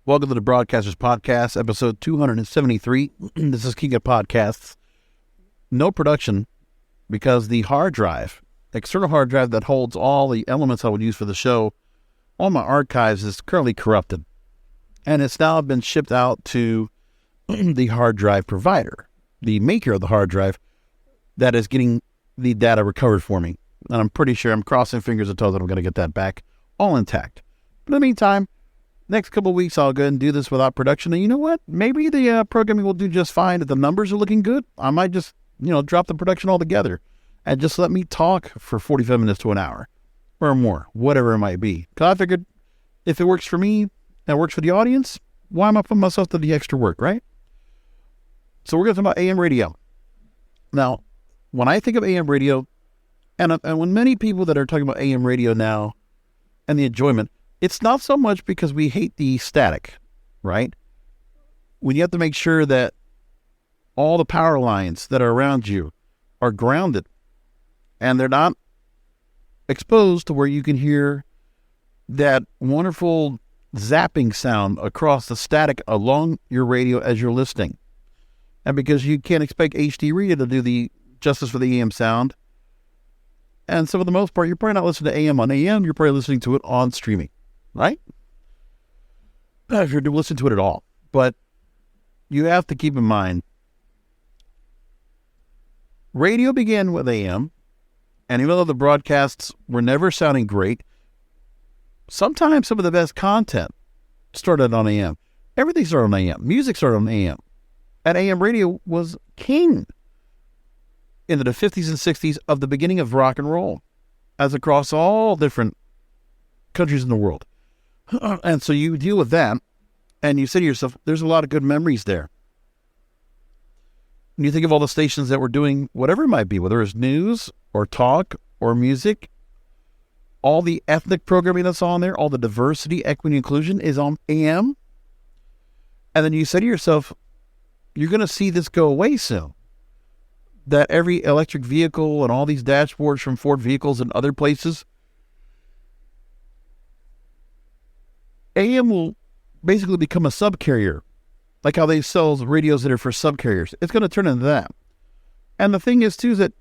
Welcome to the Broadcasters Podcast, episode 273. This is King of Podcasts. No production because the hard drive, external hard drive that holds all the elements I would use for the show, all my archives is currently corrupted. And it's now been shipped out to the hard drive provider, the maker of the hard drive that is getting the data recovered for me. And I'm pretty sure, I'm crossing fingers and toes that I'm going to get that back all intact. But in the meantime, next couple of weeks, I'll go ahead and do this without production. And you know what? Maybe the programming will do just fine. If the numbers are looking good, I might just, drop the production altogether and just let me talk for 45 minutes to an hour or more, whatever it might be. Because I figured if it works for me and it works for the audience, why am I putting myself to the extra work, right? So we're going to talk about AM radio. Now, when I think of AM radio, and when many people that are talking about AM radio now and the enjoyment, it's not so much because we hate the static, right? When you have to make sure that all the power lines that are around you are grounded and they're not exposed to where you can hear that wonderful zapping sound across the static along your radio as you're listening. And because you can't expect HD radio to do the justice for the AM sound. And so for the most part, you're probably not listening to AM on AM, you're probably listening to it on streaming. Right? If you're listening to it at all. But you have to keep in mind, radio began with AM, and even though the broadcasts were never sounding great, sometimes some of the best content started on AM. Everything started on AM. Music started on AM. And AM radio was king into the 50s and 60s of the beginning of rock and roll, as across all different countries in the world. And so you deal with that, and you say to yourself, there's a lot of good memories there. When you think of all the stations that were doing whatever it might be, whether it's news or talk or music, all the ethnic programming that's on there, all the diversity, equity, inclusion is on AM. And then you say to yourself, you're going to see this go away soon. That every electric vehicle and all these dashboards from Ford vehicles and other places, AM will basically become a subcarrier, like how they sell radios that are for subcarriers. It's going to turn into that. And the thing is, too, is that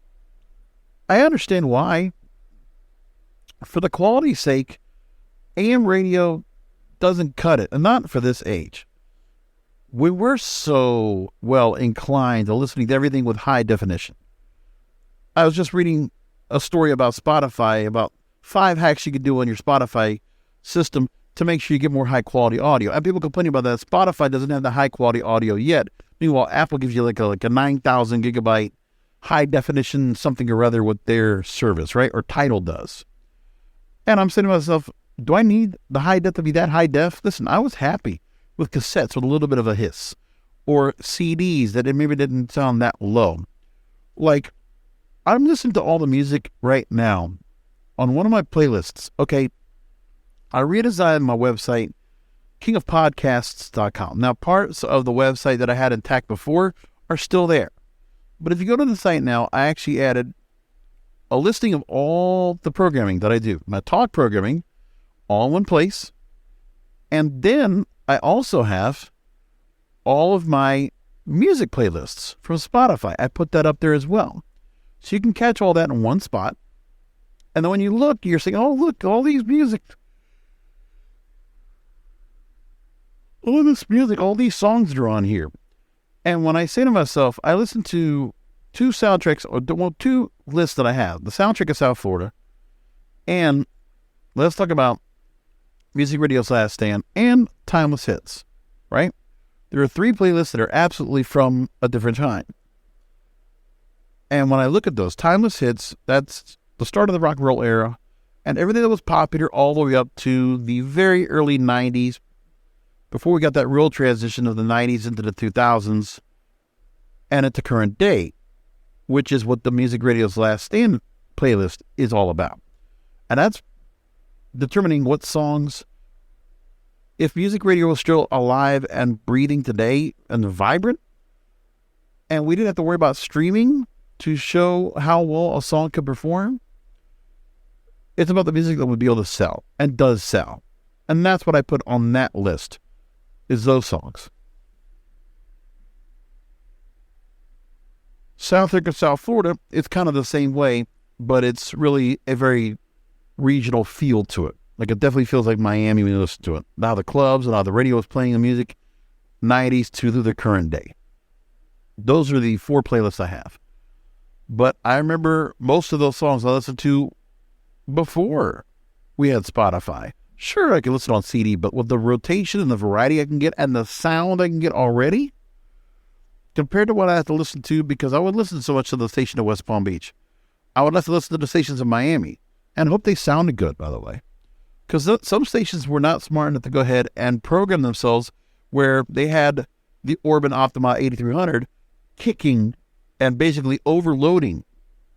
I understand why. For the quality's sake, AM radio doesn't cut it, and not for this age. We were so well inclined to listening to everything with high definition. I was just reading a story about Spotify, about 5 hacks you could do on your Spotify system to make sure you get more high-quality audio. And people complaining about that. Spotify doesn't have the high-quality audio yet. Meanwhile, Apple gives you like a 9,000 gigabyte high-definition something or other with their service, right? Or Tidal does. And I'm saying to myself, do I need the high def to be that high def? Listen, I was happy with cassettes with a little bit of a hiss. Or CDs that it maybe didn't sound that low. Like, I'm listening to all the music right now on one of my playlists. Okay, I redesigned my website, kingofpodcasts.com. Now, parts of the website that I had intact before are still there. But if you go to the site now, I actually added a listing of all the programming that I do. My talk programming, all in one place. And then I also have all of my music playlists from Spotify. I put that up there as well. So you can catch all that in one spot. And then when you look, you're saying, oh, look, all these music. All this music, all these songs are on here. And when I say to myself, I listen to 2 soundtracks, or 2 lists that I have. The soundtrack of South Florida, and let's talk about Music Radio's Last Stand, and Timeless Hits, right? There are 3 playlists that are absolutely from a different time. And when I look at those, Timeless Hits, that's the start of the rock and roll era, and everything that was popular all the way up to the very early 90s, before we got that real transition of the 90s into the 2000s, and at the current day, which is what the Music Radio's Last Stand playlist is all about. And that's determining what songs, if music radio was still alive and breathing today and vibrant, and we didn't have to worry about streaming to show how well a song could perform, it's about the music that would be able to sell and does sell. And that's what I put on that list. is those songs. South Africa, South Florida, it's kind of the same way, but it's really a very regional feel to it. Like it definitely feels like Miami when you listen to it. Now the clubs and how the radio is playing the music, 90s to the current day. Those are the 4 playlists I have. But I remember most of those songs I listened to before we had Spotify. Sure, I can listen on CD, but with the rotation and the variety I can get and the sound I can get already, compared to what I have to listen to, because I would listen so much to the station in West Palm Beach. I would have to listen to the stations in Miami and hope they sounded good, by the way. Because some stations were not smart enough to go ahead and program themselves where they had the Orban Optima 8300 kicking and basically overloading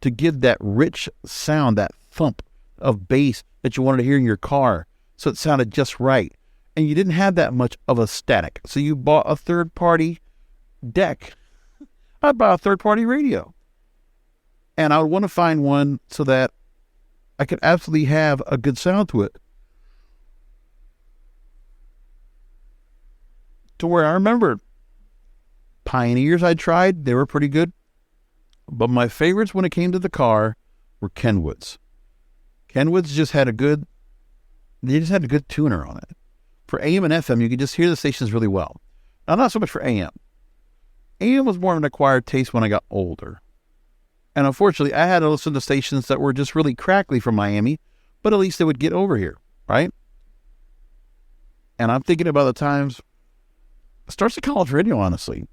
to give that rich sound, that thump of bass that you wanted to hear in your car. So it sounded just right. And you didn't have that much of a static. So you bought a third-party deck. I'd buy a third-party radio. And I would want to find one so that I could absolutely have a good sound to it. To where I remember Pioneers I tried, they were pretty good. But my favorites when it came to the car were Kenwoods. Kenwoods just had a good tuner on it. For AM and FM, you could just hear the stations really well. Now, not so much for AM. AM was more of an acquired taste when I got older. And unfortunately, I had to listen to stations that were just really crackly from Miami, but at least they would get over here, right? And I'm thinking about the times, it starts at college radio, honestly.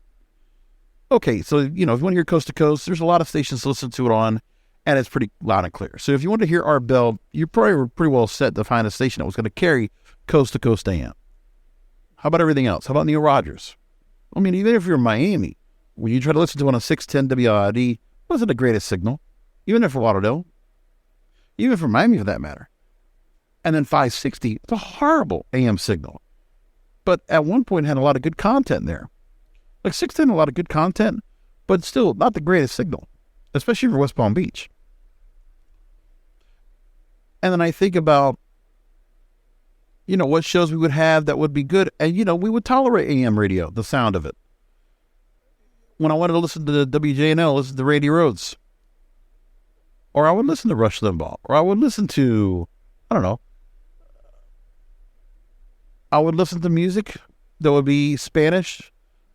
Okay, so, if you want to hear coast to coast, there's a lot of stations to listen to it on, and it's pretty loud and clear. So if you want to hear Art Bell, you probably were pretty well set to find a station that was going to carry coast to coast AM. How about everything else? How about Neil Rogers? I mean, even if you're in Miami, when you try to listen to on a 610 WID, wasn't the greatest signal, even if for Lauderdale, even for Miami for that matter. And then 560, it's a horrible AM signal. But at one point had a lot of good content there. Like 610, a lot of good content, but still not the greatest signal, especially for West Palm Beach. And then I think about, what shows we would have that would be good. And, we would tolerate AM radio, the sound of it. When I wanted to listen to the WJNL, listen to Radio Roads. Or I would listen to Rush Limbaugh. Or I would listen to, I would listen to music that would be Spanish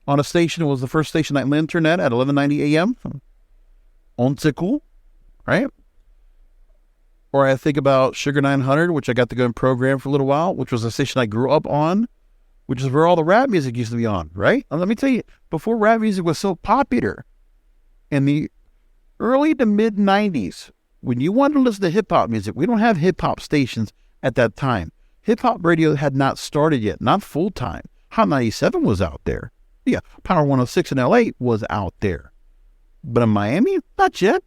on a station. It was the first station I learned internet at 11:90 a.m. Once cool, right? Or I think about Sugar 900, which I got to go and program for a little while, which was a station I grew up on, which is where all the rap music used to be on, right? And let me tell you, before rap music was so popular, in the early to mid 90s, when you wanted to listen to hip-hop music, we don't have hip-hop stations at that time. Hip-hop radio had not started yet, not full-time. Hot 97 was out there. Yeah, Power 106 in LA was out there. But in Miami, not yet.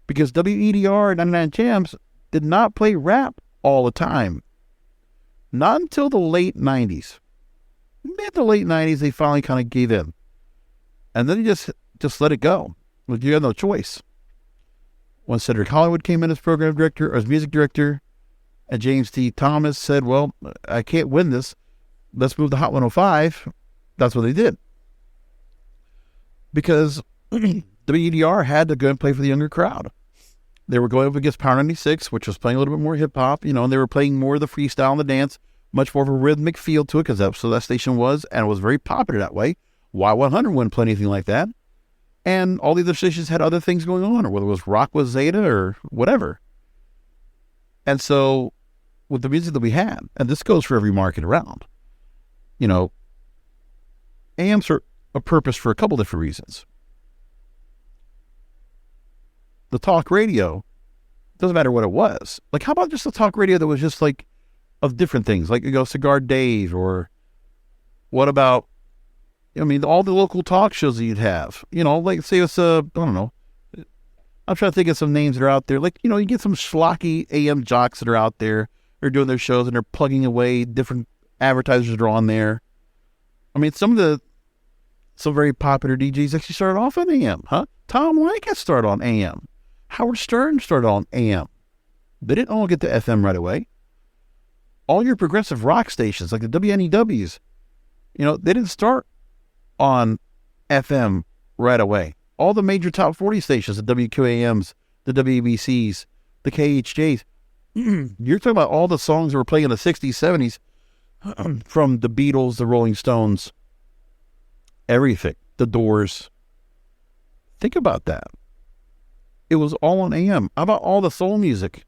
Because WEDR 99 Jams did not play rap all the time. Not until the late 90s. Mid to late 90s, they finally kind of gave in. And then they just let it go. Like you had no choice. When Cedric Hollywood came in as program director, or as music director, and James T. Thomas said, well, I can't win this. Let's move to Hot 105. That's what they did. Because WEDR had to go and play for the younger crowd. They were going up against Power 96, which was playing a little bit more hip-hop, and they were playing more of the freestyle and the dance, much more of a rhythmic feel to it, because that's what that station was, and it was very popular that way. Y100 wouldn't play anything like that. And all the other stations had other things going on, or whether it was rock with Zeta or whatever. And so, with the music that we had, and this goes for every market around, AMs are a purpose for a couple different reasons. The talk radio, doesn't matter what it was. Like, how about just the talk radio that was just like of different things, like Cigar Dave, or what about, all the local talk shows that you'd have, like say it's I don't know. I'm trying to think of some names that are out there. Like, you get some schlocky AM jocks that are out there. They're doing their shows and they're plugging away different advertisers that are on there. Some very popular DJs actually started off on AM, huh? Tom Leykis started on AM. Howard Stern started on AM. They didn't all get to FM right away. All your progressive rock stations, like the WNEWs, They didn't start on FM right away. All the major top 40 stations, the WQAMs, the WABCs, the KHJs, you're talking about all the songs that were playing in the 60s, 70s, from the Beatles, the Rolling Stones, everything, the Doors. Think about that. It was all on AM. How about all the soul music?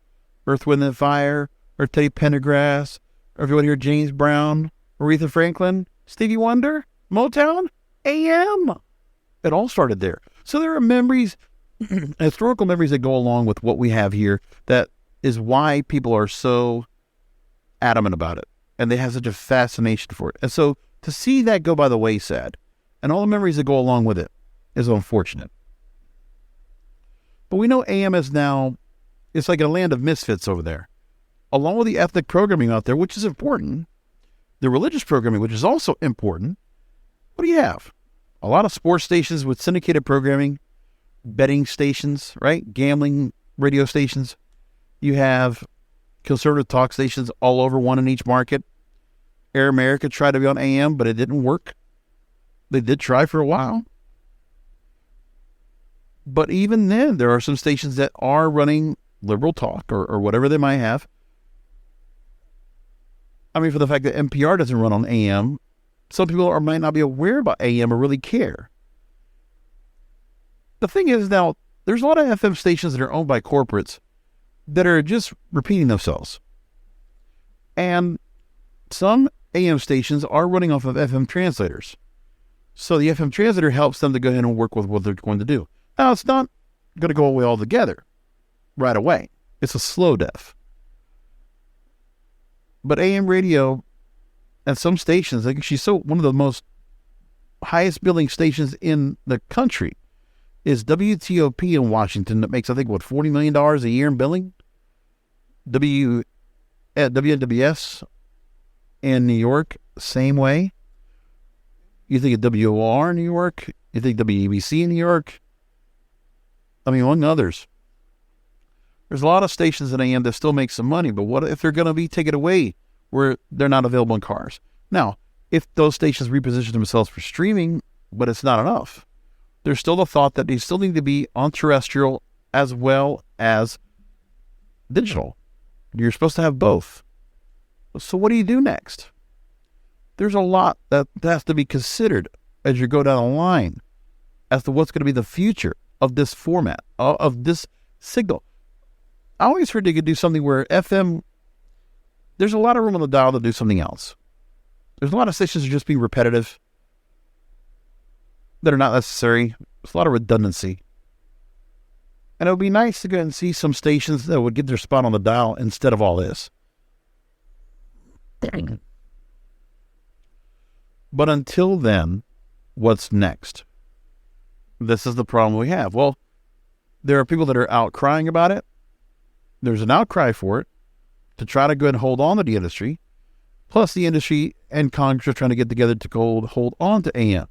Earth, Wind and Fire, or Teddy Pendergrass, or if you want to hear James Brown, Aretha Franklin, Stevie Wonder, Motown, AM. It all started there. So there are memories, historical memories that go along with what we have here. That is why people are so adamant about it. And they have such a fascination for it. And so to see that go by the wayside, and all the memories that go along with it, is unfortunate. But we know AM is now, it's like a land of misfits over there. Along with the ethnic programming out there, which is important, the religious programming, which is also important, what do you have? A lot of sports stations with syndicated programming, betting stations, right? Gambling radio stations. You have conservative talk stations all over, one in each market. Air America tried to be on AM, but it didn't work. They did try for a while. But even then, there are some stations that are running liberal talk or whatever they might have. I mean, for the fact that NPR doesn't run on AM, some people might not be aware about AM or really care. The thing is now, there's a lot of FM stations that are owned by corporates that are just repeating themselves. And some AM stations are running off of FM translators. So the FM translator helps them to go ahead and work with what they're going to do. Now, it's not going to go away altogether right away. It's a slow death. But AM radio and some stations, like she's one of the most highest billing stations in the country is WTOP in Washington that makes, I think, $40 million a year in billing? WNWS in New York, same way. You think of WOR in New York? You think WABC in New York? I mean, among others. There's a lot of stations in AM that still make some money, but what if they're going to be taken away where they're not available in cars? Now, if those stations reposition themselves for streaming, but it's not enough, there's still the thought that they still need to be on terrestrial as well as digital. You're supposed to have both. So what do you do next? There's a lot that has to be considered as you go down the line as to what's going to be the future of this format, of this signal. I always heard they could do something where FM, there's a lot of room on the dial to do something else. There's a lot of stations that are just being repetitive, that are not necessary. There's a lot of redundancy. And it would be nice to go and see some stations that would get their spot on the dial instead of all this. But until then, what's next? This is the problem we have. Well, there are people that are out crying about it. There's an outcry for it to try to go and hold on to the industry. Plus, the industry and Congress are trying to get together to hold on to AM.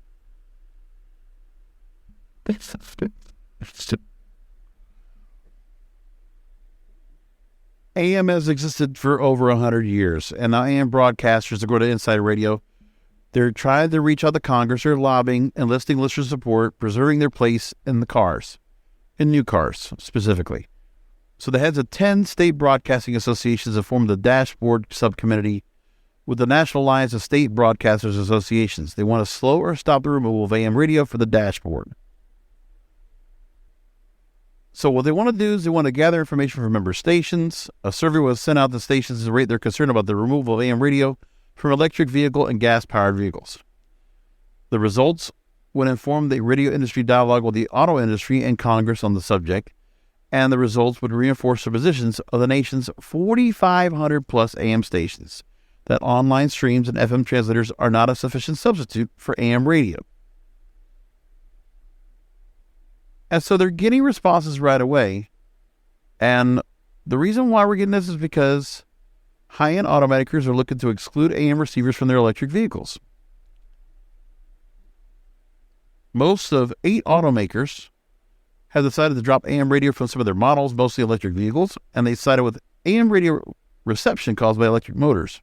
AM has existed for over 100 years, and now AM broadcasters, according to Inside Radio, they're trying to reach out to Congress. They're lobbying, enlisting listener support, preserving their place in the cars, in new cars specifically. So the heads of 10 state broadcasting associations have formed the dashboard subcommittee with the National Alliance of State Broadcasters Associations. They want to slow or stop the removal of AM radio for the dashboard. So what they want to do is they want to gather information from member stations. A survey was sent out to stations to rate their concern about the removal of AM radio from electric vehicle and gas-powered vehicles. The results would inform the radio industry dialogue with the auto industry and Congress on the subject, and the results would reinforce the positions of the nation's 4,500 plus AM stations that online streams and FM translators are not a sufficient substitute for AM radio. And so they're getting responses right away. And the reason why we're getting this is because high-end automakers are looking to exclude AM receivers from their electric vehicles. Most of 8 automakers have decided to drop AM radio from some of their models, mostly electric vehicles, and they sided with AM radio reception caused by electric motors.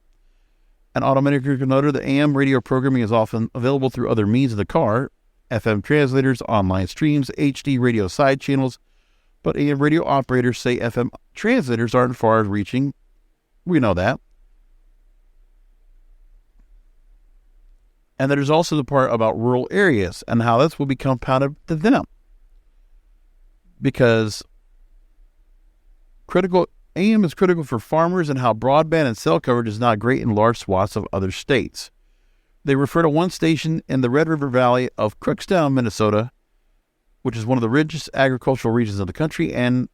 An automaker can note that AM radio programming is often available through other means in the car, FM translators, online streams, HD radio side channels, but AM radio operators say FM translators aren't far reaching. We know that. And there's also the part about rural areas and how this will be compounded to them. Because AM is critical for farmers and how broadband and cell coverage is not great in large swaths of other states. They refer to one station in the Red River Valley of Crookstown, Minnesota, which is one of the richest agricultural regions of the country, and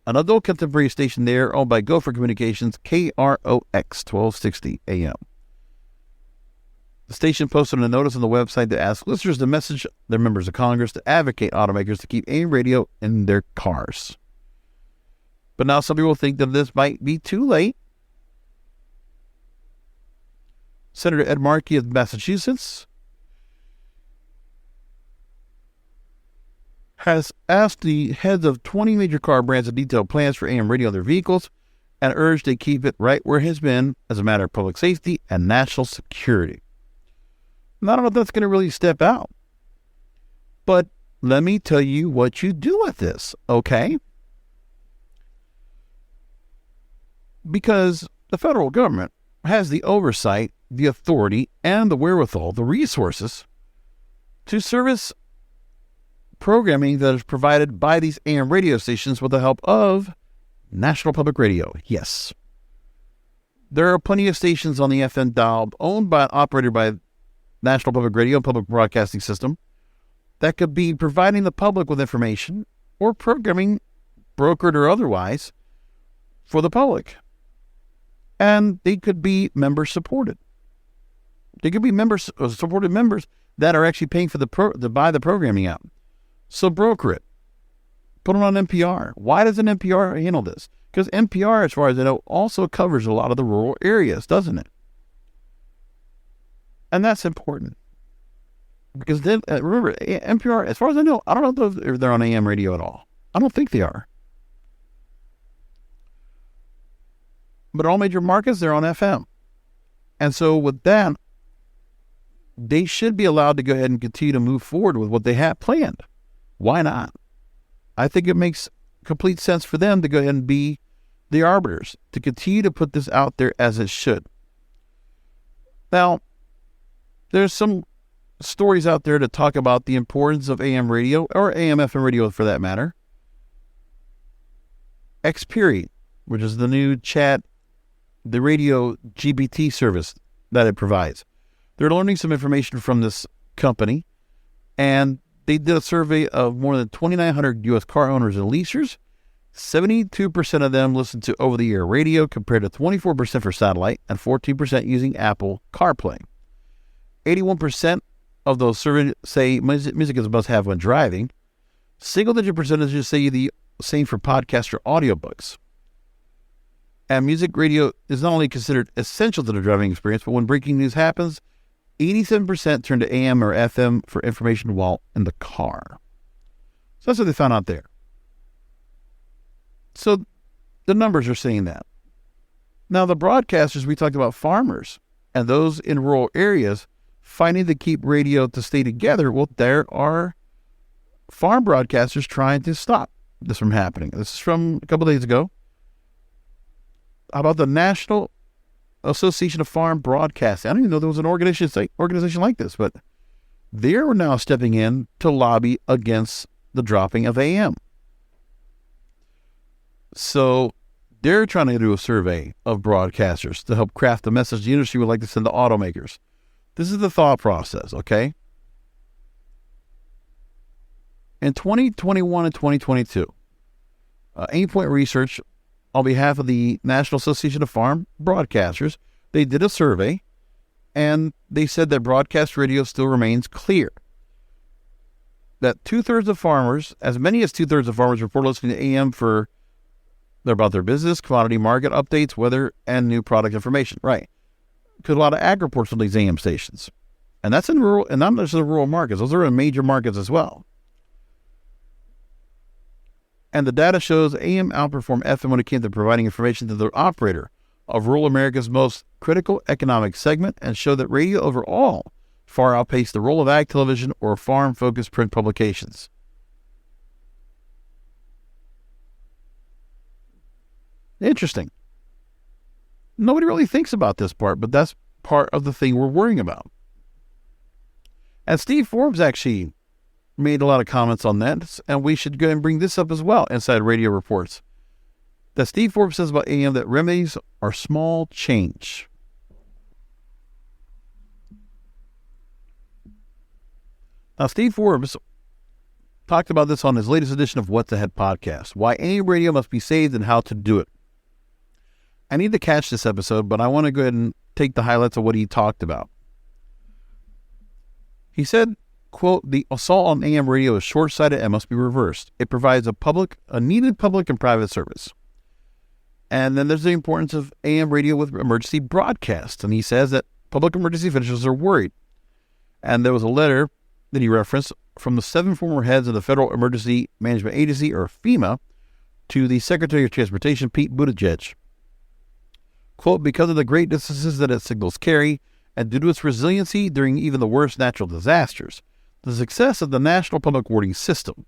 an adult contemporary station there owned by Gopher Communications, KROX 1260 AM. The station posted a notice on the website that asked listeners to message their members of Congress to advocate automakers to keep AM radio in their cars. But now some people think that this might be too late. Senator Ed Markey of Massachusetts has asked the heads of 20 major car brands to detail plans for AM radio on their vehicles and urged they keep it right where it has been as a matter of public safety and national security. And I don't know if that's going to really step out. But let me tell you what you do with this, okay? Because the federal government has the oversight, the authority, and the wherewithal, the resources to service programming that is provided by these AM radio stations with the help of National Public Radio. Yes. There are plenty of stations on the FM dial owned by and operated by National Public Radio and Public Broadcasting System that could be providing the public with information or programming, brokered or otherwise, for the public. And they could be member-supported. They could be supported members that are actually paying for to buy the programming out. So broker it. Put it on NPR. Why doesn't NPR handle this? Because NPR, as far as I know, also covers a lot of the rural areas, doesn't it? And that's important. Because then, remember, NPR, as far as I know, I don't know if they're on AM radio at all. I don't think they are. But all major markets, they're on FM. And so with that, they should be allowed to go ahead and continue to move forward with what they have planned. Why not? I think it makes complete sense for them to go ahead and be the arbiters, to continue to put this out there as it should. Now, there's some stories out there to talk about the importance of AM radio, or AM FM radio for that matter. Xperi, which is the new the radio GBT service that it provides. They're learning some information from this company, and they did a survey of more than 2,900 U.S. car owners and leasers. 72% of them listen to over-the-air radio compared to 24% for satellite and 14% using Apple CarPlay. 81% of those surveyed say music is a must-have when driving. Single-digit percentages say the same for podcasts or audiobooks. And music radio is not only considered essential to the driving experience, but when breaking news happens, 87% turn to AM or FM for information while in the car. So that's what they found out there. So the numbers are saying that. Now the broadcasters, we talked about farmers and those in rural areas fighting to keep radio to stay together. Well, there are farm broadcasters trying to stop this from happening. This is from a couple days ago. How about the National Association of Farm Broadcasting? I didn't even know there was an organization like this, but they're now stepping in to lobby against the dropping of AM. So they're trying to do a survey of broadcasters to help craft the message the industry would like to send to automakers. This is the thought process, okay? In 2021 and 2022, Aimpoint Research, on behalf of the National Association of Farm Broadcasters, they did a survey, and they said that broadcast radio still remains clear. That two-thirds of farmers, as many as two-thirds of farmers, report listening to AM about their business, commodity market updates, weather, and new product information. Right. Because a lot of ag reports on these AM stations. And that's in rural, and not just in rural markets. Those are in major markets as well. And the data shows AM outperformed FM when it came to providing information to the operator, of rural America's most critical economic segment and show that radio overall far outpaced the role of ag television or farm-focused print publications. Interesting. Nobody really thinks about this part, but that's part of the thing we're worrying about. And Steve Forbes actually made a lot of comments on that, and we should go and bring this up as well inside Radio Reports. That Steve Forbes says about AM that remedies are small change. Now, Steve Forbes talked about this on his latest edition of What's Ahead podcast, why AM radio must be saved and how to do it. I need to catch this episode, but I want to go ahead and take the highlights of what he talked about. He said, quote, "The assault on AM radio is short-sighted and must be reversed. It provides a needed public and private service." And then there's the importance of AM radio with emergency broadcasts. And he says that public emergency officials are worried. And there was a letter that he referenced from the 7 former heads of the Federal Emergency Management Agency, or FEMA, to the Secretary of Transportation, Pete Buttigieg. Quote, "Because of the great distances that its signals carry, and due to its resiliency during even the worst natural disasters, the success of the National Public Warning System,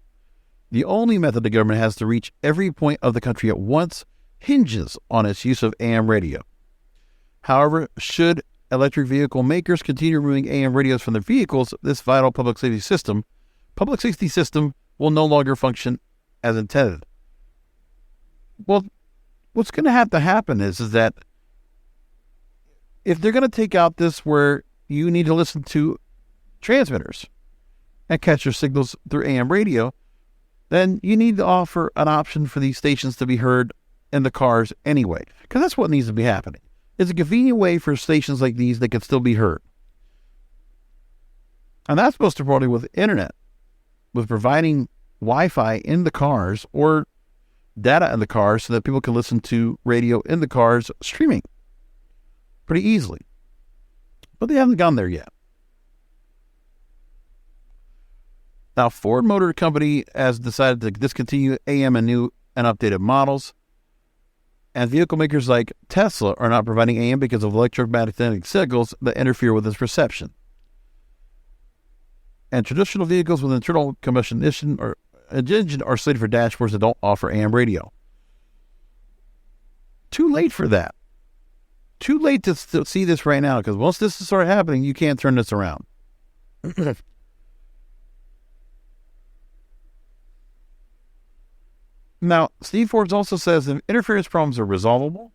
the only method the government has to reach every point of the country at once, hinges on its use of AM radio. However, should electric vehicle makers continue removing AM radios from their vehicles, this vital public safety system will no longer function as intended." Well, what's going to have to happen is that if they're going to take out this where you need to listen to transmitters and catch your signals through AM radio, then you need to offer an option for these stations to be heard in the cars anyway, because that's what needs to be happening. It's a convenient way for stations like these that can still be heard. And that's most importantly with internet, with providing Wi-Fi in the cars or data in the cars so that people can listen to radio in the cars streaming pretty easily. But they haven't gone there yet. Now, Ford Motor Company has decided to discontinue AM and new and updated models. And vehicle makers like Tesla are not providing AM because of electromagnetic signals that interfere with its reception. And traditional vehicles with internal combustion engine are slated for dashboards that don't offer AM radio. Too late for that. Too late to see this right now, because once this starts happening, you can't turn this around. Now, Steve Forbes also says that interference problems are resolvable.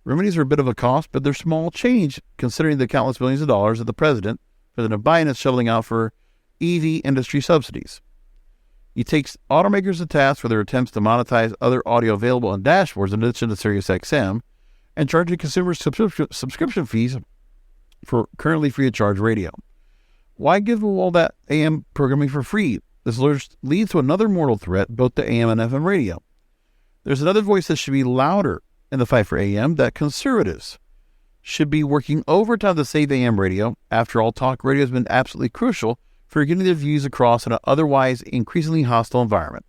Remedies are a bit of a cost, but they're small change considering the countless billions of dollars that the President Biden is shoveling out for EV industry subsidies. He takes automakers to task for their attempts to monetize other audio available on dashboards in addition to Sirius XM, and charging consumers subscription fees for currently free of charge radio. Why give them all that AM programming for free? This leads to another mortal threat both to AM and FM radio. There's another voice that should be louder in the fight for AM, that conservatives should be working overtime to save AM radio. After all, talk radio has been absolutely crucial for getting their views across in an otherwise increasingly hostile environment.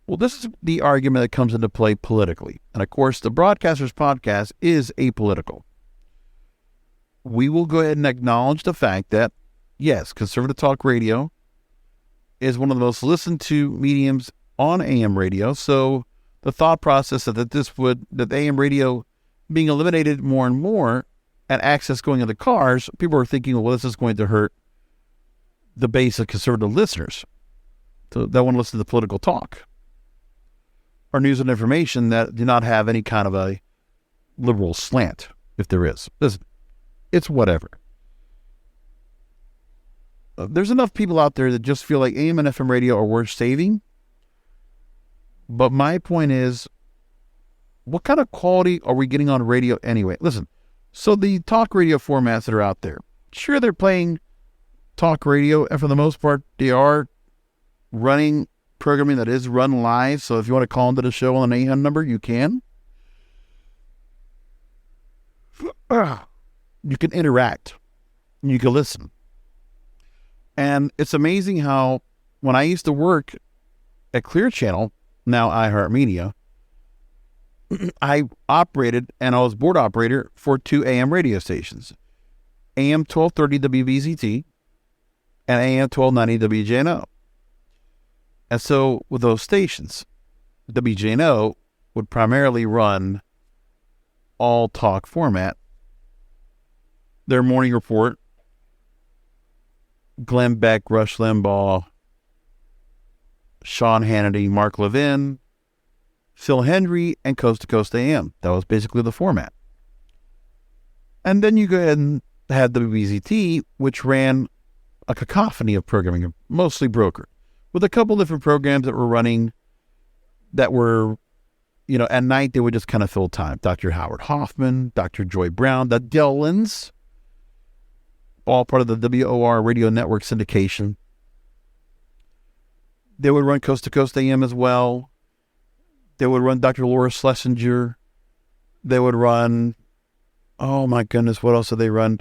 Well, this is the argument that comes into play politically. And of course, the Broadcasters Podcast is apolitical. We will go ahead and acknowledge the fact that, yes, conservative talk radio is one of the most listened to mediums on AM radio. So the thought process that AM radio being eliminated more and more and access going into cars, people are thinking, well, this is going to hurt the base of conservative listeners that want to listen to political talk or news and information that do not have any kind of a liberal slant, if there is. It's whatever. There's enough people out there that just feel like AM and FM radio are worth saving. But my point is, what kind of quality are we getting on radio anyway? Listen, so the talk radio formats that are out there, sure, they're playing talk radio, and for the most part, they are running programming that is run live. So if you want to call into the show on an 800 number, you can. You can interact. You can listen. And it's amazing how when I used to work at Clear Channel, now iHeartMedia, I operated and I was board operator for 2 AM radio stations, AM 1230 WBZT and AM 1290 WJNO. And so with those stations, WJNO would primarily run all talk format. Their morning report, Glenn Beck, Rush Limbaugh, Sean Hannity, Mark Levin, Phil Hendry, and Coast to Coast AM. That was basically the format. And then you go ahead and had WBZT, which ran a cacophony of programming, mostly brokered, with a couple different programs that were running that were, at night they would just kind of fill time. Dr. Howard Hoffman, Dr. Joy Brown, the Dillons, all part of the WOR radio network syndication. They would run Coast to Coast AM as well. They would run Dr. Laura Schlesinger. They would run, oh my goodness, what else did they run?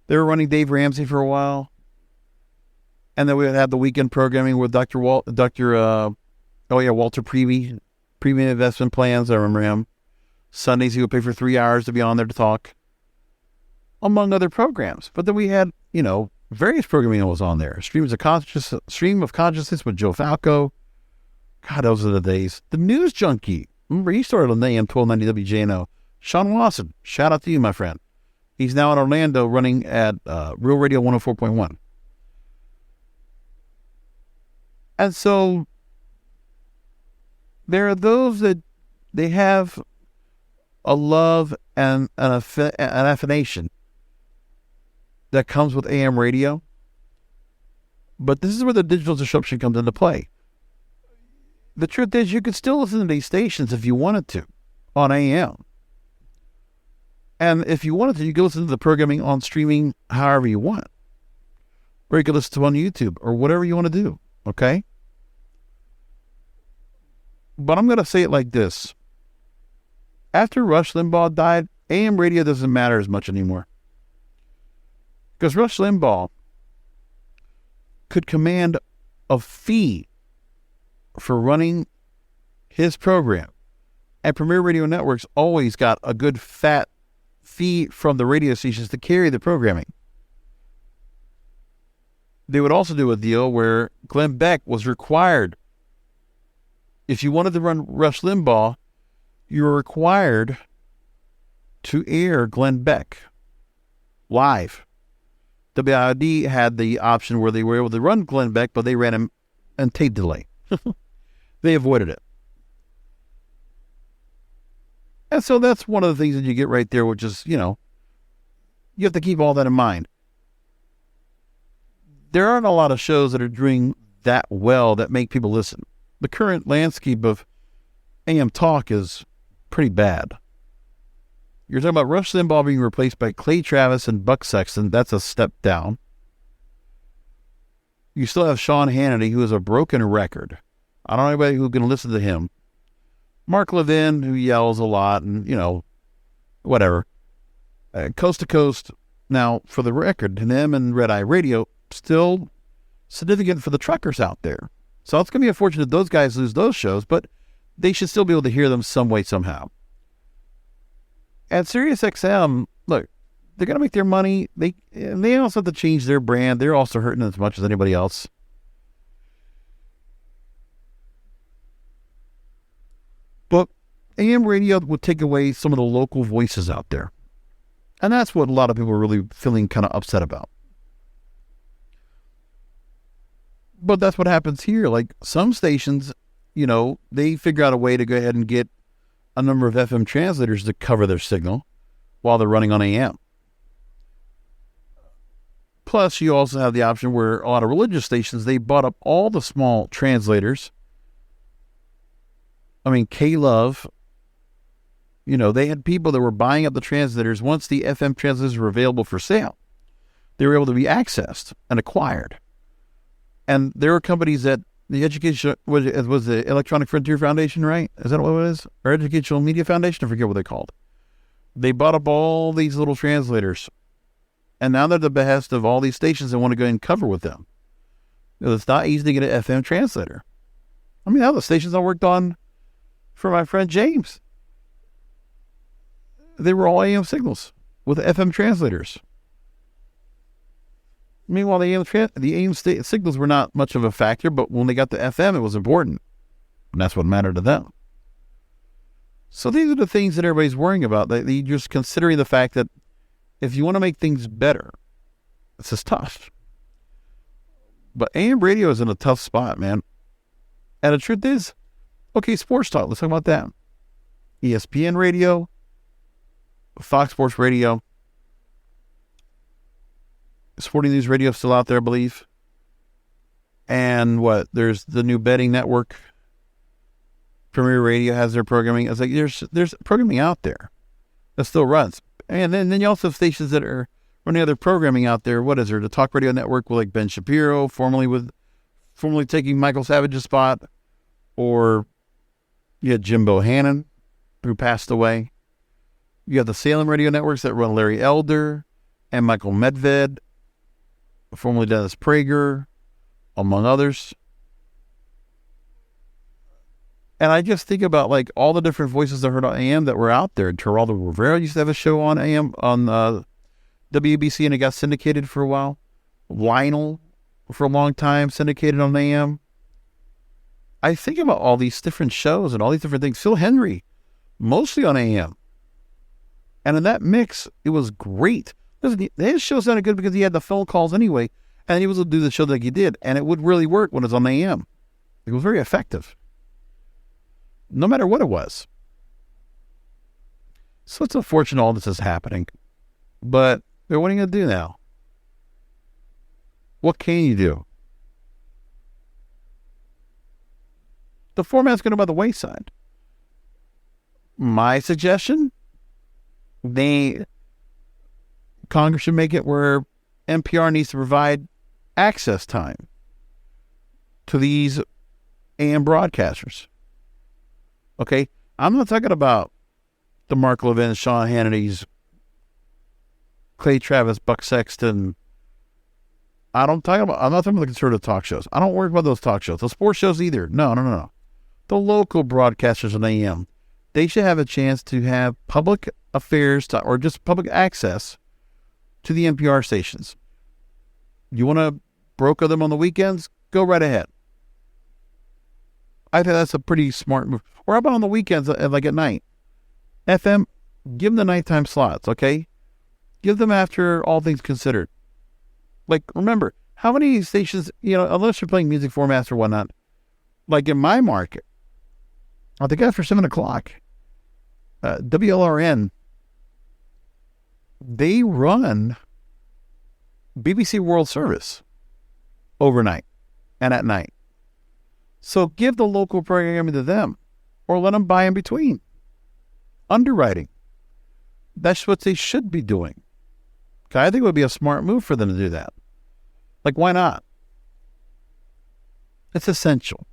They were running Dave Ramsey for a while. And then we would have the weekend programming with Walter Prevey, Premium Investment Plans. I remember him. Sundays he would pay for 3 hours to be on there to talk, among other programs. But then we had, various programming that was on there. Stream of Consciousness with Joe Falco. God, those are the days. The News Junkie. Remember, he started on AM 1290 WJNO. Sean Lawson. Shout out to you, my friend. He's now in Orlando running at Real Radio 104.1. And so there are those that they have a love and an affiliation that comes with AM radio. But this is where the digital disruption comes into play. The truth is, you could still listen to these stations if you wanted to on AM. And if you wanted to, you could listen to the programming on streaming however you want. Or you could listen to it on YouTube or whatever you want to do, okay? But I'm going to say it like this. After Rush Limbaugh died, AM radio doesn't matter as much anymore. Because Rush Limbaugh could command a fee for running his program. And Premier Radio Networks always got a good fat fee from the radio stations to carry the programming. They would also do a deal where Glenn Beck was required. If you wanted to run Rush Limbaugh, you were required to air Glenn Beck live. WIOD had the option where they were able to run Glenn Beck, but they ran him in tape delay. They avoided it. And so that's one of the things that you get right there, which is, you have to keep all that in mind. There aren't a lot of shows that are doing that well that make people listen. The current landscape of AM talk is pretty bad. You're talking about Rush Limbaugh being replaced by Clay Travis and Buck Sexton. That's a step down. You still have Sean Hannity, who is a broken record. I don't know anybody who's going to listen to him. Mark Levin, who yells a lot and, whatever. Coast to Coast, now, for the record, them and Red Eye Radio, still significant for the truckers out there. So it's going to be unfortunate that those guys lose those shows, but they should still be able to hear them some way, somehow. At SiriusXM, look, they're going to make their money. They also have to change their brand. They're also hurting as much as anybody else. But AM radio would take away some of the local voices out there. And that's what a lot of people are really feeling kind of upset about. But that's what happens here. Like some stations, they figure out a way to go ahead and get a number of FM translators to cover their signal while they're running on AM. Plus, you also have the option where a lot of religious stations, they bought up all the small translators. I mean, K-Love, they had people that were buying up the translators once the FM translators were available for sale. They were able to be accessed and acquired. And there were companies that the education, was the Electronic Frontier Foundation, right? Is that what it is? Or Educational Media Foundation? I forget what they're called. They bought up all these little translators. And now they're at the behest of all these stations that want to go and cover with them. It's not easy to get an FM translator. I mean, all the stations I worked on for my friend James. they were all AM signals with FM translators. Meanwhile, the AM signals were not much of a factor, but when they got to FM, it was important. And that's what mattered to them. So these are the things that everybody's worrying about. You're just considering the fact that if you want to make things better, this is tough. But AM radio is in a tough spot, man. And the truth is, okay, sports talk, let's talk about that. ESPN radio, Fox Sports radio, Sporting News radio still out there, I believe. And there's the new betting network. Premier Radio has their programming. It's like there's programming out there that still runs. And then you also have stations that are running other programming out there. What is there? The Talk Radio Network with like Ben Shapiro, formerly taking Michael Savage's spot. Or you had Jim Bohannon, who passed away. You have the Salem Radio Networks that run Larry Elder and Michael Medved, formerly Dennis Prager, among others. And I just think about like all the different voices I heard on AM that were out there. Geraldo Rivera used to have a show on AM on WABC, and it got syndicated for a while. Lionel, for a long time, syndicated on AM. I think about all these different shows and all these different things. Phil Henry, mostly on AM. And in that mix, it was great. Listen, his show sounded good because he had the phone calls anyway, and he was able to do the show like he did, and it would really work when it was on AM. It was very effective, no matter what it was. So it's unfortunate all this is happening. But what are you going to do now? What can you do? The format's going to be by the wayside. My suggestion, Congress should make it where NPR needs to provide access time to these AM broadcasters. Okay? I'm not talking about the Mark Levin, Sean Hannity's, Clay Travis, Buck Sexton. I'm not talking about the conservative talk shows. I don't worry about those talk shows. The sports shows either. No. The local broadcasters on AM, they should have a chance to have public affairs or just public access to the NPR stations. You want to broker them on the weekends? Go right ahead. I think that's a pretty smart move. Or how about on the weekends, like at night? FM, give them the nighttime slots, okay? Give them after All Things Considered. Like, remember, how many stations, unless you're playing music formats or whatnot, like in my market, I think after 7 o'clock, WLRN, they run BBC World Service overnight and at night. So give the local programming to them, or let them buy in between. Underwriting. That's what they should be doing. Okay, I think it would be a smart move for them to do that. Like, why not? It's essential.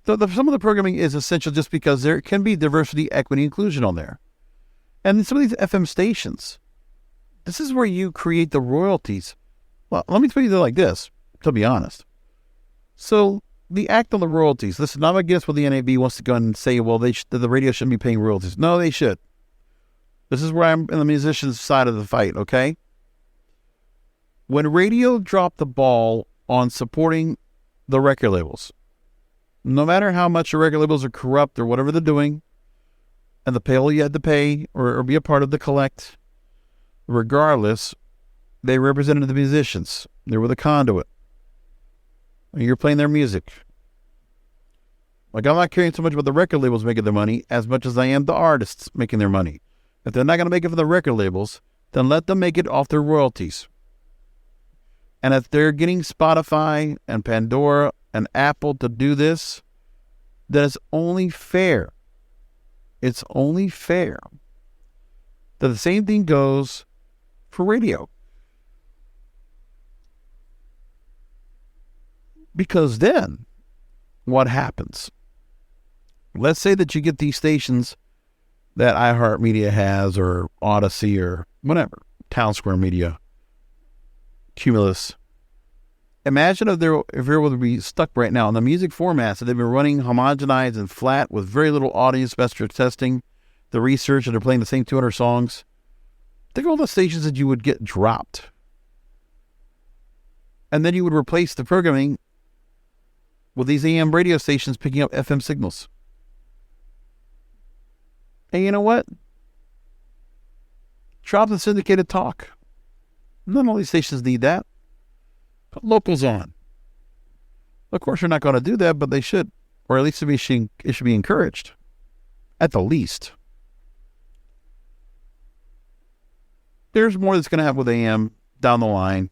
Some of the programming is essential just because there can be diversity, equity, inclusion on there. And some of these FM stations, this is where you create the royalties. Well, let me tell you like this, to be honest. So the act on the royalties, listen, I'm against what the NAB wants to go and say, well, the radio shouldn't be paying royalties. No, they should. This is where I'm in the musician's side of the fight, okay? When radio dropped the ball on supporting the record labels, no matter how much the record labels are corrupt or whatever they're doing, and the payroll you had to pay or be a part of the collect, regardless, they represented the musicians. They were the conduit. You're playing their music. Like, I'm not caring so much about the record labels making their money as much as I am the artists making their money. If they're not going to make it for the record labels, then let them make it off their royalties. And if they're getting Spotify and Pandora and Apple to do this, then it's only fair. It's only fair that the same thing goes for radio. Because then, what happens? Let's say that you get these stations that iHeartMedia has, or Odyssey, or whatever, Town Square Media, Cumulus. Imagine if they're able to be stuck right now in the music formats that they've been running homogenized and flat with very little audience spectrum testing. the research and they're playing the same 200 songs. Think of all the stations that you would get dropped. And then you would replace the programming with these AM radio stations picking up FM signals. And you know what? Drop the syndicated talk. Not all these stations need that. Put locals on. Of course, they're not going to do that, but they should. Or at least it should be encouraged. At the least. There's more that's going to happen with AM down the line.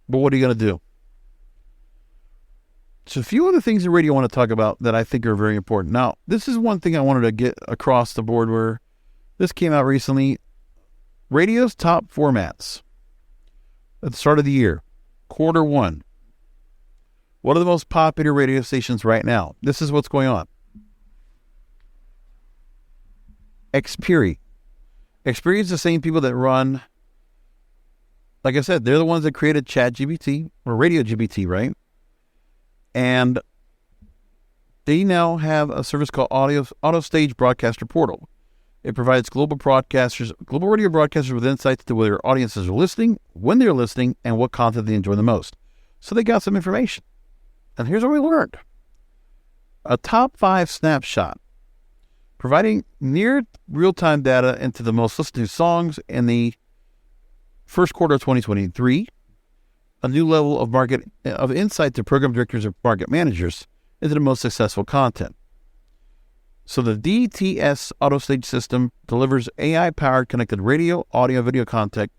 But what are you going to do? So a few other things in radio I want to talk about that I think are very important. Now, this is one thing I wanted to get across the board where this came out recently. Radio's top formats at the start of the year. Quarter one. What are the most popular radio stations right now? This is what's going on. Xperi. Xperi is the same people that run, like I said, they're the ones that created ChatGPT or RadioGPT, right? And they now have a service called Auto Stage Broadcaster Portal. It provides global radio broadcasters with insights to whether audiences are listening, when they're listening, and what content they enjoy the most. So they got some information. And here's what we learned. A top 5 snapshot, providing near real-time data into the most listened to songs in the first quarter of 2023, a new level of insight to program directors or market managers into the most successful content. So the DTS AutoStage system delivers AI-powered connected radio, audio, video content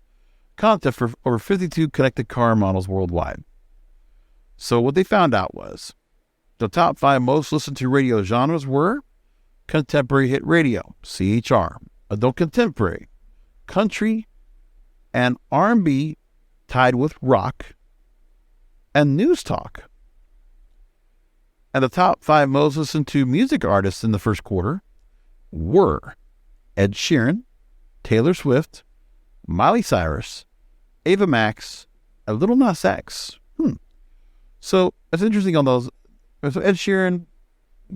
for over 52 connected car models worldwide. So what they found out was the top 5 most listened to radio genres were contemporary hit radio, CHR, adult contemporary, country, and R&B tied with rock, and news talk. And the top 5 most listened to music artists in the first quarter were Ed Sheeran, Taylor Swift, Miley Cyrus, Ava Max, and Lil Nas X. So it's interesting on those. So Ed Sheeran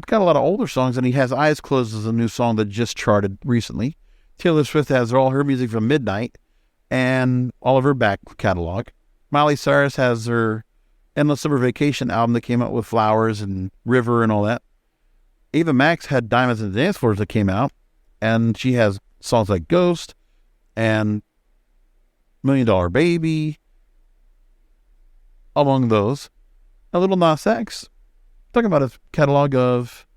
got a lot of older songs, and he has Eyes Closed as a new song that just charted recently. Taylor Swift has all her music from Midnight and all of her back catalog. Miley Cyrus has her Endless Summer Vacation album that came out with Flowers and River and all that. Ava Max had Diamonds and Dance Floors that came out, and she has songs like Ghost and $1 Million Baby, among those. A Lil Nas X, talking about a catalog of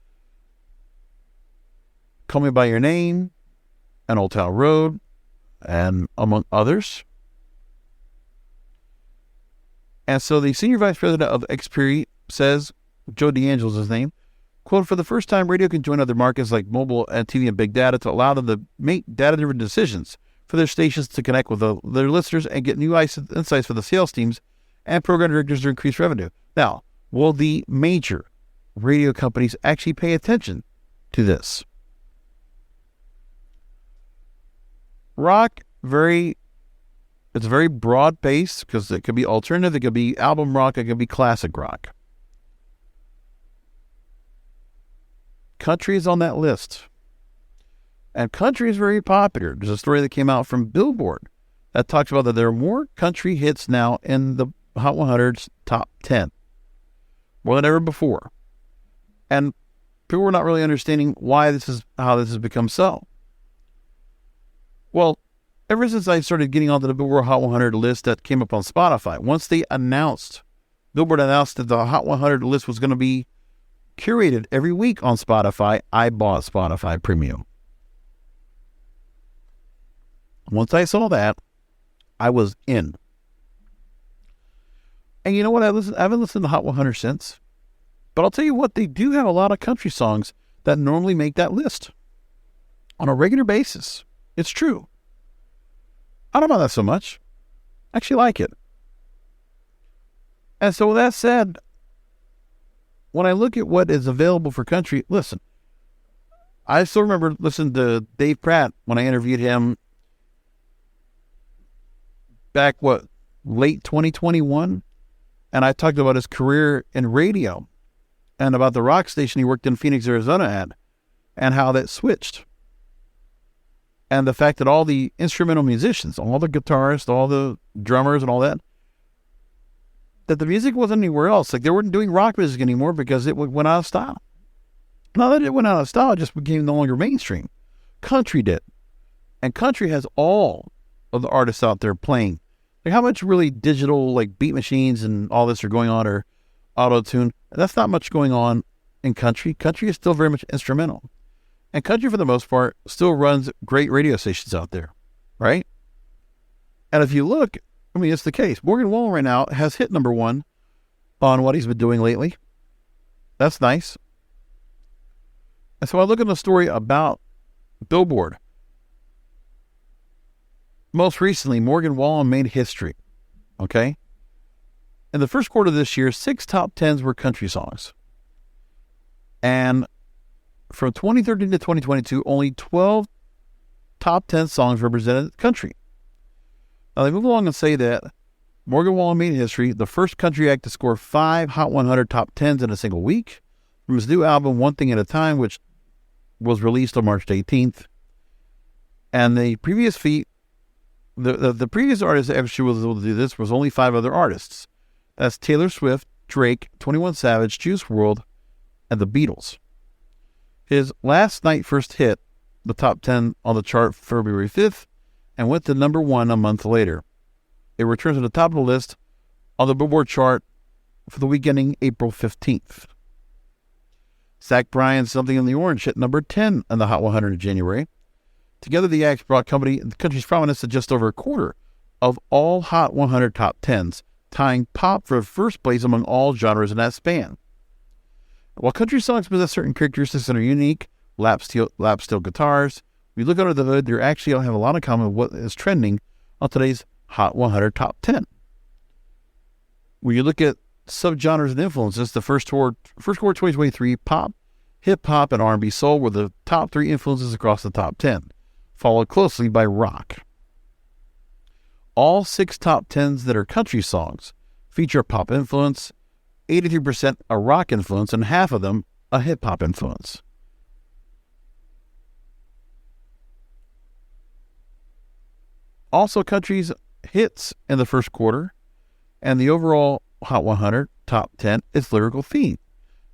Call Me By Your Name and Old Town Road, and among others. And so the senior vice president of Xperi says, Joe D'Angelo's his name, quote, "For the first time, radio can join other markets like mobile and TV and big data to allow them to make data-driven decisions for their stations to connect with their listeners and get new insights for the sales teams and program directors to increase revenue." Now, will the major radio companies actually pay attention to this? Rock, it's very broad based because it could be alternative, it could be album rock, it could be classic rock. Country is on that list. And country is very popular. There's a story that came out from Billboard that talks about that there are more country hits now in the Hot 100's top 10. More than ever before. And people were not really understanding how this has become so. Well, ever since I started getting onto the Billboard Hot 100 list that came up on Spotify, once Billboard announced that the Hot 100 list was going to be curated every week on Spotify, I bought Spotify Premium. Once I saw that, I was in. And you know what? I haven't listened to Hot 100 since. But I'll tell you what, they do have a lot of country songs that normally make that list on a regular basis. It's true. I don't know that so much. I actually like it. And so with that said, when I look at what is available for country, listen, I still remember listening to Dave Pratt when I interviewed him back, late 2021? And I talked about his career in radio and about the rock station he worked in Phoenix, Arizona at, and how that switched. And the fact that all the instrumental musicians, all the guitarists, all the drummers and all that the music wasn't anywhere else. Like, they weren't doing rock music anymore because it went out of style. Not that it went out of style, it just became no longer mainstream. Country did. And country has all of the artists out there playing. Like, how much really digital, like beat machines and all this are going on, or auto-tune? That's not much going on in country. Country is still very much instrumental. And country, for the most part, still runs great radio stations out there, right? And if you look, I mean, it's the case. Morgan Wallen right now has hit number 1 on what he's been doing lately. That's nice. And so I look at the story about Billboard. Most recently, Morgan Wallen made history, okay? In the first quarter of this year, 6 top 10s were country songs. And from 2013 to 2022, only 12 top 10 songs represented country. Now, they move along and say that Morgan Wallen made history, the first country act to score 5 Hot 100 top 10s in a single week from his new album, One Thing at a Time, which was released on March 18th. And the previous feat, the previous artist that actually was able to do this was only 5 other artists. That's Taylor Swift, Drake, 21 Savage, Juice WRLD, and the Beatles. His last night first hit the top 10 on the chart February 5th and went to number 1 a month later. It returns to the top of the list on the Billboard chart for the week ending April 15th. Zach Bryan's Something in the Orange hit number 10 on the Hot 100 in January. Together, the acts brought the country's prominence to just over a quarter of all Hot 100 top 10s, tying pop for first place among all genres in that span. While country songs possess certain characteristics that are unique, lap steel guitars, when you look under the hood, they actually have a lot in common with what is trending on today's Hot 100 top 10. When you look at subgenres and influences, the first quarter 2023, pop, hip-hop, and R&B soul were the top 3 influences across the top 10, followed closely by rock. All 6 top 10s that are country songs feature a pop influence, 83% a rock influence, and half of them a hip-hop influence. Also, country's hits in the first quarter and the overall Hot 100 top 10 is lyrical theme.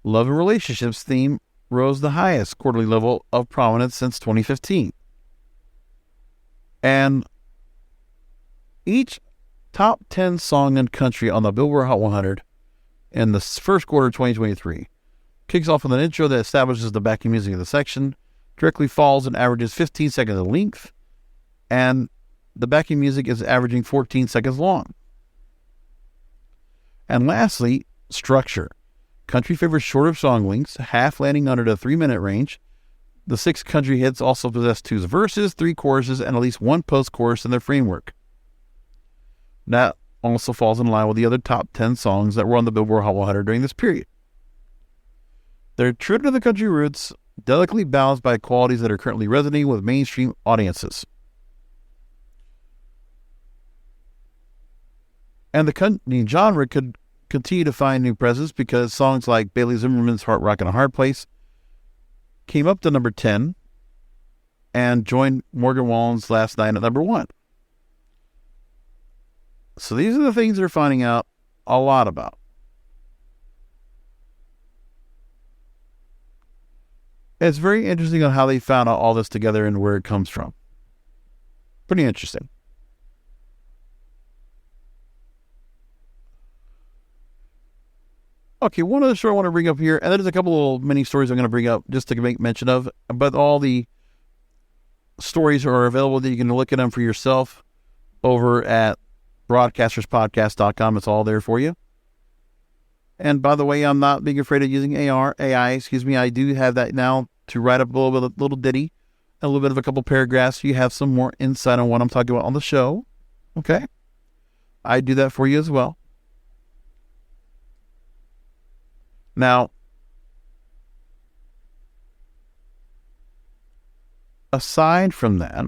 Love and relationships theme rose the highest quarterly level of prominence since 2015. And each top 10 song in country on the Billboard Hot 100 in the first quarter of 2023 kicks off with an intro that establishes the backing music of the section, directly falls and averages 15 seconds in length, and the backing music is averaging 14 seconds long. And lastly, structure. Country favors shorter song lengths, half landing under the 3-minute range. The 6 country hits also possess 2 verses, 3 choruses, and at least 1 post-chorus in their framework. That also falls in line with the other top 10 songs that were on the Billboard Hot 100 during this period. They're true to the country roots, delicately balanced by qualities that are currently resonating with mainstream audiences. And the country genre could continue to find new presence because songs like Bailey Zimmerman's Heart Rock in a Hard Place came up to number 10 and joined Morgan Wallen's Last Night at number 1. So these are the things they're finding out a lot about. It's very interesting on how they found out all this together and where it comes from. Pretty interesting. Okay, one other story I want to bring up here, and there's a couple little mini stories I'm going to bring up just to make mention of, but all the stories are available that you can look at them for yourself over at broadcasterspodcast.com. It's all there for you. And by the way, I'm not being afraid of using AI. I do have that now to write up a little ditty, a little bit of a couple paragraphs so you have some more insight on what I'm talking about on the show. Okay? I do that for you as well. Now, aside from that,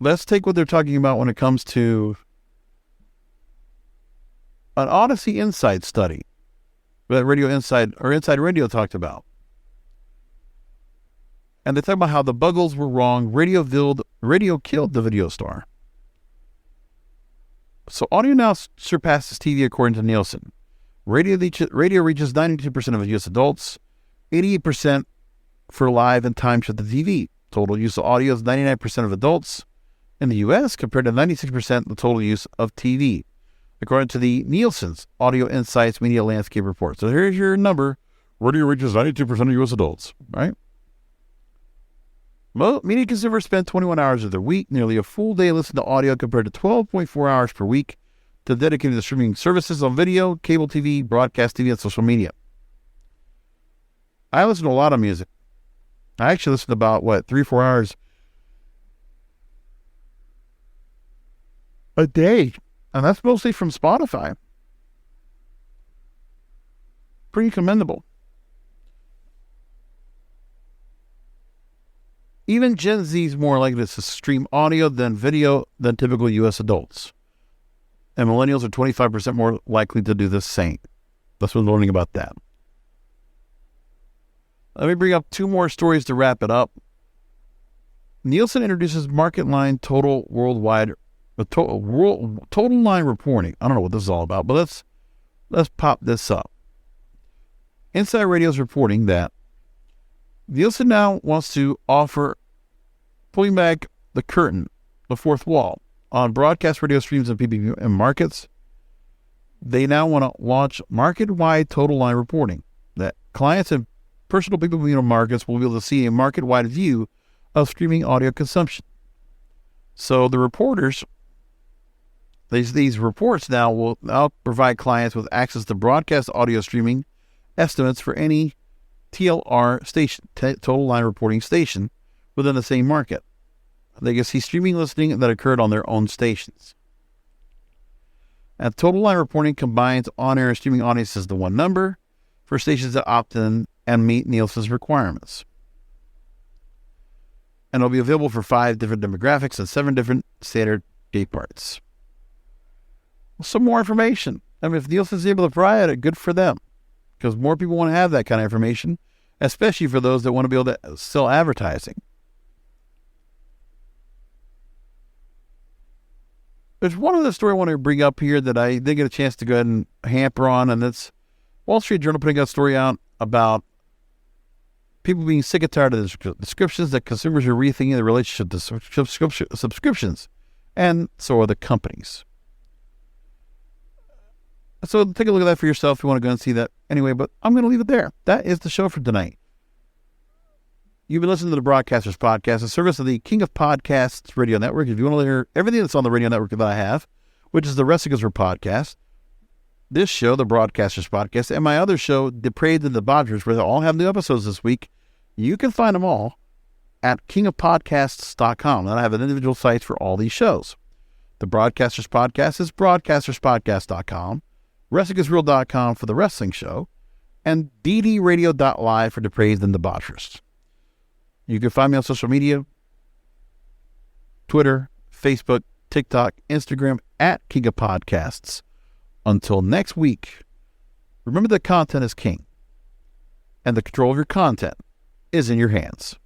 let's take what they're talking about when it comes to an Odyssey Insight study that Radio Inside or Inside Radio talked about. And they talk about how the Buggles were wrong. Radio killed the video star. So audio now surpasses TV according to Nielsen. Radio reaches 92% of U.S. adults, 88% for live and time shift to TV. Total use of audio is 99% of adults in the U.S. compared to 96% the total use of TV, according to the Nielsen's Audio Insights Media Landscape Report. So here's your number. Radio reaches 92% of U.S. adults, right? Media consumers spend 21 hours of their week, nearly a full day listening to audio compared to 12.4 hours per week to dedicated to streaming services on video, cable TV, broadcast TV, and social media. I listen to a lot of music. I actually listen to about, 3-4 hours a day. And that's mostly from Spotify. Pretty commendable. Even Gen Z is more likely to stream audio than video than typical U.S. adults. And millennials are 25% more likely to do the same. That's what I'm learning about that. Let me bring up 2 more stories to wrap it up. Nielsen introduces market line total line reporting. I don't know what this is all about, but let's pop this up. Inside Radio is reporting that Nielsen now wants to offer pulling back the curtain, the fourth wall, on broadcast radio streams and PPM markets. They now want to launch market-wide total line reporting that clients and personal PPM markets will be able to see a market-wide view of streaming audio consumption. So the reporters, these reports now will provide clients with access to broadcast audio streaming estimates for any TLR station, total line reporting station, within the same market. They can see streaming listening that occurred on their own stations. And total line reporting combines on-air and streaming audiences to one number for stations that opt in and meet Nielsen's requirements. And it'll be available for 5 different demographics and 7 different standard day parts. Some more information. I mean, if Nielsen's able to provide it, good for them. Because more people want to have that kind of information, especially for those that want to be able to sell advertising. There's one other story I want to bring up here that I did get a chance to go ahead and hamper on, and that's Wall Street Journal putting a story out about people being sick and tired of the descriptions that consumers are rethinking the relationship to subscriptions, and so are the companies. So take a look at that for yourself if you want to go and see that. Anyway, but I'm going to leave it there. That is the show for tonight. You've been listening to the Broadcasters Podcast, a service of the King of Podcasts Radio Network. If you want to hear everything that's on the radio network that I have, which is the Wrestling is podcast, this show, the Broadcasters Podcast, and my other show, Depraved and the Debauchers, where they all have new episodes this week, you can find them all at kingofpodcasts.com. And I have an individual site for all these shows. The Broadcasters Podcast is broadcasterspodcast.com. WrestlingIsReal.com for the wrestling show, and ddradio.live for Depraved and Debauchers. You can find me on social media, Twitter, Facebook, TikTok, Instagram, at King of Podcasts. Until next week, remember that content is king, and the control of your content is in your hands.